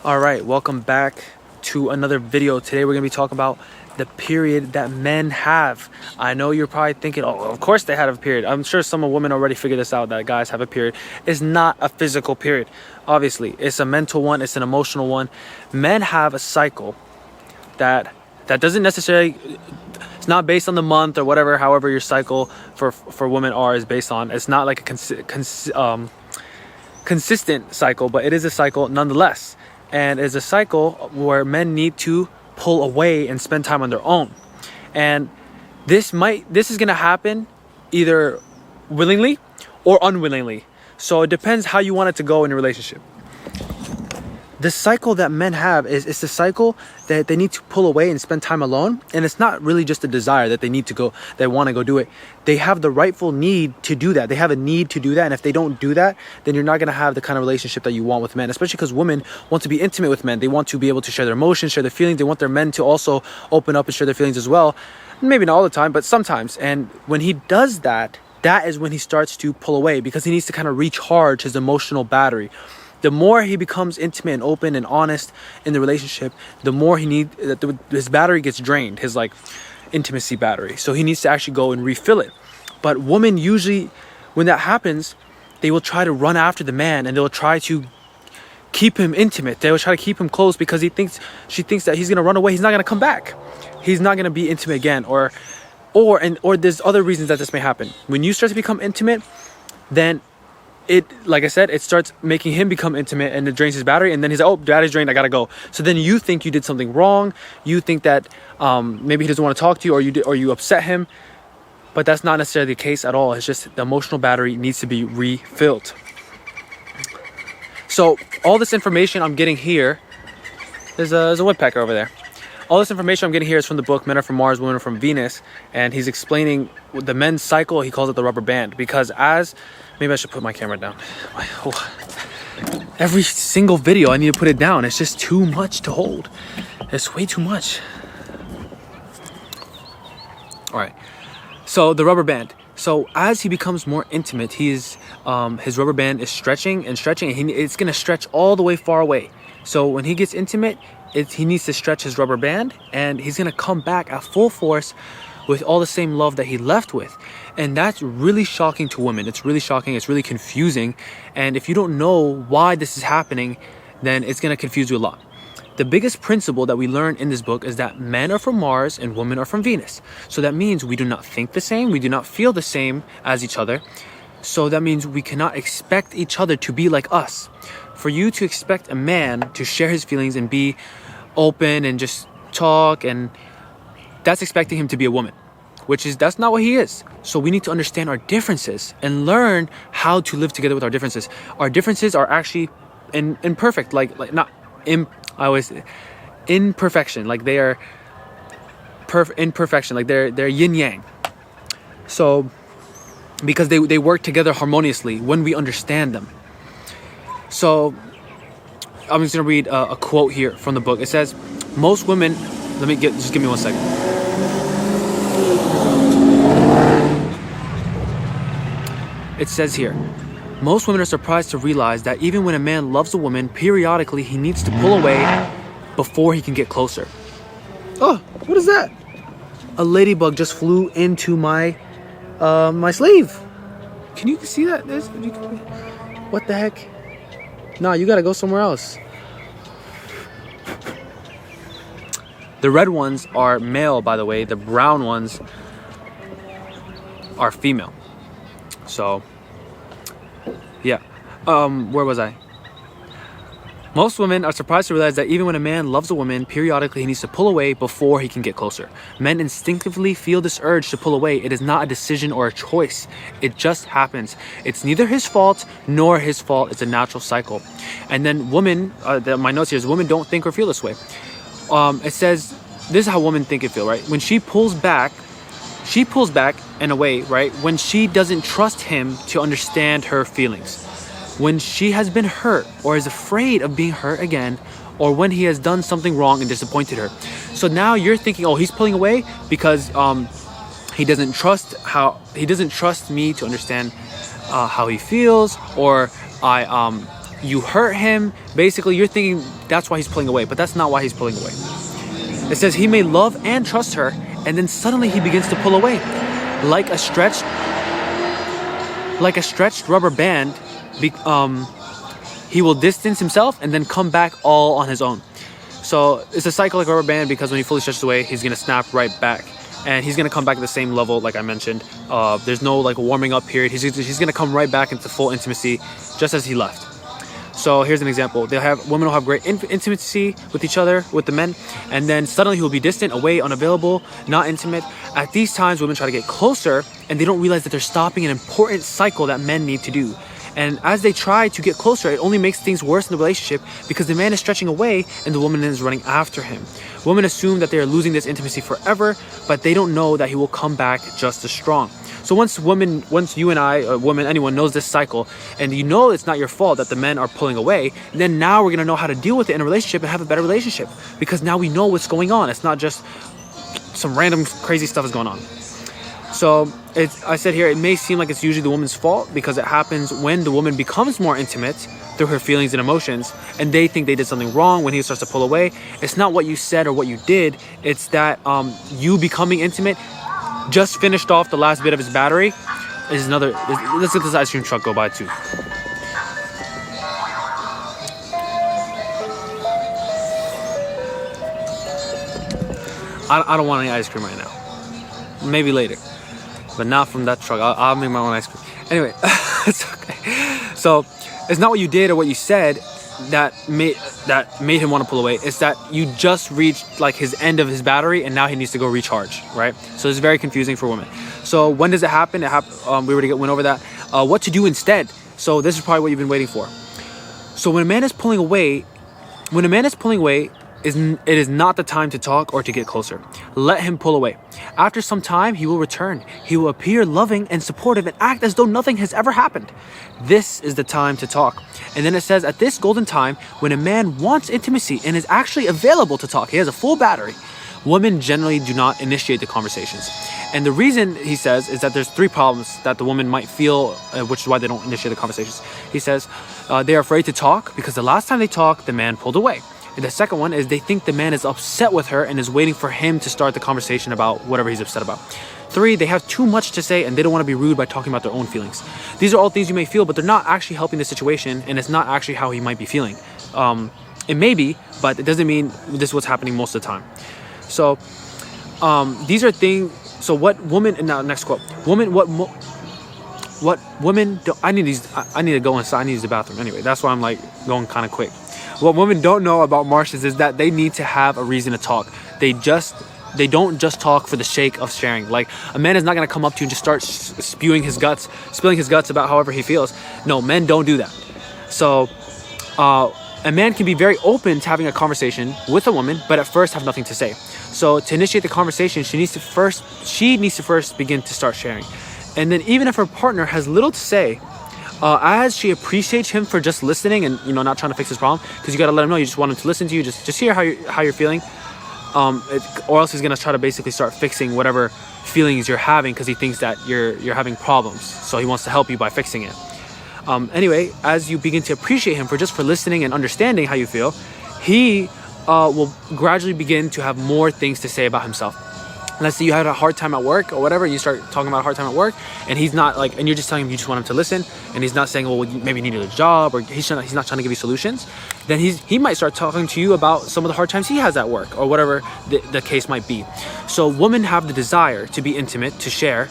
All right, welcome back to another video. Today we're gonna be talking about the period that men have. I know you're probably thinking, oh, of course they had a period. I'm sure some women already figured this out, that guys have a period. It's not a physical period. Obviously, it's a mental one, it's an emotional one. Men have a cycle that doesn't necessarily, it's not based on the month or whatever, however your cycle for women is based on. It's not like a consistent cycle, but it is a cycle nonetheless. And it's a cycle where men need to pull away and spend time on their own. And this is gonna happen either willingly or unwillingly. So it depends how you want it to go in a relationship. The cycle that men have is the cycle that they need to pull away and spend time alone. And it's not really just a desire that they want to go do it. They have the rightful need to do that. They have a need to do that. And if they don't do that, then you're not going to have the kind of relationship that you want with men, especially because women want to be intimate with men. They want to be able to share their emotions, share their feelings. They want their men to also open up and share their feelings as well. Maybe not all the time, but sometimes. And when he does that, that is when he starts to pull away, because he needs to kind of recharge his emotional battery. The more he becomes intimate and open and honest in the relationship, the more his battery gets drained, his intimacy battery. So he needs to actually go and refill it. But women usually, when that happens, they will try to run after the man and they'll try to keep him intimate. They will try to keep him close because she thinks that he's gonna run away. He's not gonna come back. He's not gonna be intimate again. Or there's other reasons that this may happen. When you start to become intimate, then like I said, it starts making him become intimate and it drains his battery, and then he's like, oh, battery's drained, I gotta go. So then you think you did something wrong. You think that maybe he doesn't want to talk to you, or you upset him, but that's not necessarily the case at all. It's just the emotional battery needs to be refilled. So all this information I'm getting here, there's a woodpecker over there. All this information I'm getting here is from the book Men Are From Mars, Women Are From Venus, and he's explaining the men's cycle. He calls it the rubber band, because maybe I should put my camera down. Every single video I need to put it down. It's just too much to hold. It's way too much. All right. So the rubber band. So as he becomes more intimate, his rubber band is stretching and stretching, and it's gonna stretch all the way far away. So when he gets intimate, he needs to stretch his rubber band, and he's gonna come back at full force with all the same love that he left with. And that's really shocking to women. It's really shocking. It's really confusing. And if you don't know why this is happening, then it's gonna confuse you a lot. The biggest principle that we learn in this book is that men are from Mars and women are from Venus. So that means we do not think the same. We do not feel the same as each other. So that means we cannot expect each other to be like us. For you to expect a man to share his feelings and be open and just talk, and that's expecting him to be a woman, that's not what he is. So we need to understand our differences and learn how to live together with our differences. Our differences are actually imperfect, imperfection, like they are imperfection, like they're yin yang. So because they work together harmoniously when we understand them. So I'm just gonna read a quote here from the book. It says, most women, just give me 1 second. It says here, most women are surprised to realize that even when a man loves a woman, periodically he needs to pull away before he can get closer. Oh, what is that? A ladybug just flew into my sleeve. Can you see that? What the heck? No, you gotta go somewhere else. The red ones are male, by the way. The brown ones are female. So, yeah. Where was I? Most women are surprised to realize that even when a man loves a woman, periodically he needs to pull away before he can get closer. Men instinctively feel this urge to pull away. It is not a decision or a choice. It just happens. It's neither his fault nor his fault. It's a natural cycle. And then women, my notes here is women don't think or feel this way. It says, this is how women think and feel, right? When she pulls back in a way, right? When she doesn't trust him to understand her feelings. When she has been hurt or is afraid of being hurt again, or when he has done something wrong and disappointed her. So now you're thinking, oh, he's pulling away because he doesn't trust me to understand how he feels, or you hurt him. Basically, you're thinking that's why he's pulling away, but that's not why he's pulling away. It says he may love and trust her, and then suddenly he begins to pull away, like a stretched rubber band. He will distance himself and then come back all on his own. So it's a cycle like a rubber band, because when he fully stretches away, he's gonna snap right back, and he's gonna come back at the same level, like I mentioned. There's no like warming up period. He's gonna come right back into full intimacy, just as he left. So here's an example. Women will have great intimacy with each other, with the men, and then suddenly he will be distant, away, unavailable, not intimate. At these times, women try to get closer, and they don't realize that they're stopping an important cycle that men need to do. And as they try to get closer, it only makes things worse in the relationship, because the man is stretching away and the woman is running after him. Women assume that they are losing this intimacy forever, but they don't know that he will come back just as strong. So once you and I, a woman, anyone knows this cycle, and you know it's not your fault that the men are pulling away, then now we're gonna know how to deal with it in a relationship and have a better relationship, because now we know what's going on. It's not just some random crazy stuff is going on. So I said here, it may seem like it's usually the woman's fault, because it happens when the woman becomes more intimate through her feelings and emotions, and they think they did something wrong when he starts to pull away. It's not what you said or what you did. It's that you becoming intimate, just finished off the last bit of his battery. Is another. Let's let this ice cream truck go by too. I don't want any ice cream right now. Maybe later, but not from that truck. I'll make my own ice cream. Anyway, it's okay. So it's not what you did or what you said that made him want to pull away. It's that you just reached like his end of his battery, and now he needs to go recharge, right? So it's very confusing for women. So when does it happen? We already went over that. What to do instead? So this is probably what you've been waiting for. So when a man is pulling away, it is not the time to talk or to get closer. Let him pull away. After some time, he will return. He will appear loving and supportive and act as though nothing has ever happened. This is the time to talk. And then it says, at this golden time, when a man wants intimacy and is actually available to talk, he has a full battery, women generally do not initiate the conversations. And the reason, he says, is that there's 3 problems that the woman might feel, which is why they don't initiate the conversations. He says they are afraid to talk because the last time they talked, the man pulled away. And the second one is they think the man is upset with her and is waiting for him to start the conversation about whatever he's upset about. 3, they have too much to say and they don't want to be rude by talking about their own feelings. These are all things you may feel, but they're not actually helping the situation, and it's not actually how he might be feeling. It may be, but it doesn't mean this is what's happening most of the time. So these are things. So what woman? Now next quote. What women do? I need to go inside. I need to use the bathroom. Anyway, that's why I'm like going kind of quick. What women don't know about marshes is that they need to have a reason to talk. They don't just talk for the sake of sharing. Like, a man is not going to come up to you and just start spilling his guts about however he feels. No, men don't do that. So a man can be very open to having a conversation with a woman, but at first have nothing to say. So to initiate the conversation, she needs to first begin to start sharing. And then even if her partner has little to say, as she appreciates him for just listening and not trying to fix his problem, because you got to let him know you just want him to listen to you, just hear how you're feeling, or else he's gonna try to basically start fixing whatever feelings you're having, because he thinks that you're having problems, so he wants to help you by fixing it. Anyway, as you begin to appreciate him for listening and understanding how you feel, he will gradually begin to have more things to say about himself. Let's say you had a hard time at work or whatever, and you start talking about a hard time at work, and he's not like, and you're just telling him you just want him to listen, and he's not saying, well, maybe you need a job, or he's not trying to give you solutions. Then he might start talking to you about some of the hard times he has at work, or whatever the case might be. So women have the desire to be intimate, to share,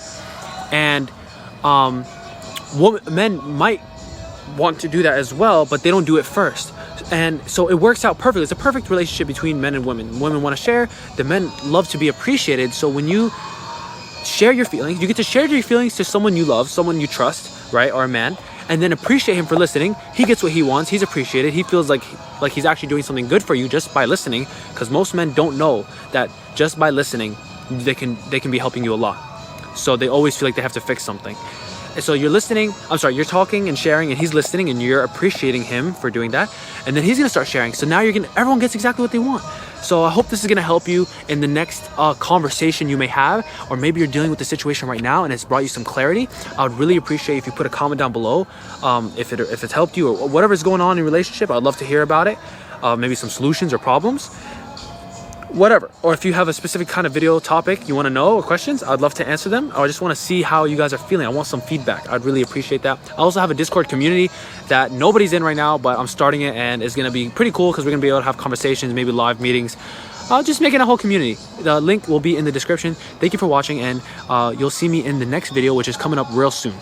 and men might want to do that as well, but they don't do it first. And so it works out perfectly. It's a perfect relationship between men and women. Women want to share, the men love to be appreciated. So when you share your feelings, you get to share your feelings to someone you love, someone you trust, right, or a man, and then appreciate him for listening. He gets what he wants, he's appreciated, he feels like he's actually doing something good for you just by listening, because most men don't know that just by listening they can be helping you a lot. So they always feel like they have to fix something. So you're listening, I'm sorry, you're talking and sharing, and he's listening, and you're appreciating him for doing that. And then he's gonna start sharing. So now everyone gets exactly what they want. So I hope this is gonna help you in the next conversation you may have, or maybe you're dealing with the situation right now and it's brought you some clarity. I would really appreciate if you put a comment down below if it's helped you, or whatever's going on in your relationship. I'd love to hear about it. Maybe some solutions or problems, whatever. Or if you have a specific kind of video topic you want to know or questions, I'd love to answer them. I just want to see how you guys are feeling. I want some feedback. I'd really appreciate that. I also have a Discord community that nobody's in right now, but I'm starting it, and it's going to be pretty cool because we're going to be able to have conversations, maybe live meetings, just making a whole community. The link will be in the description. Thank you for watching, and you'll see me in the next video, which is coming up real soon.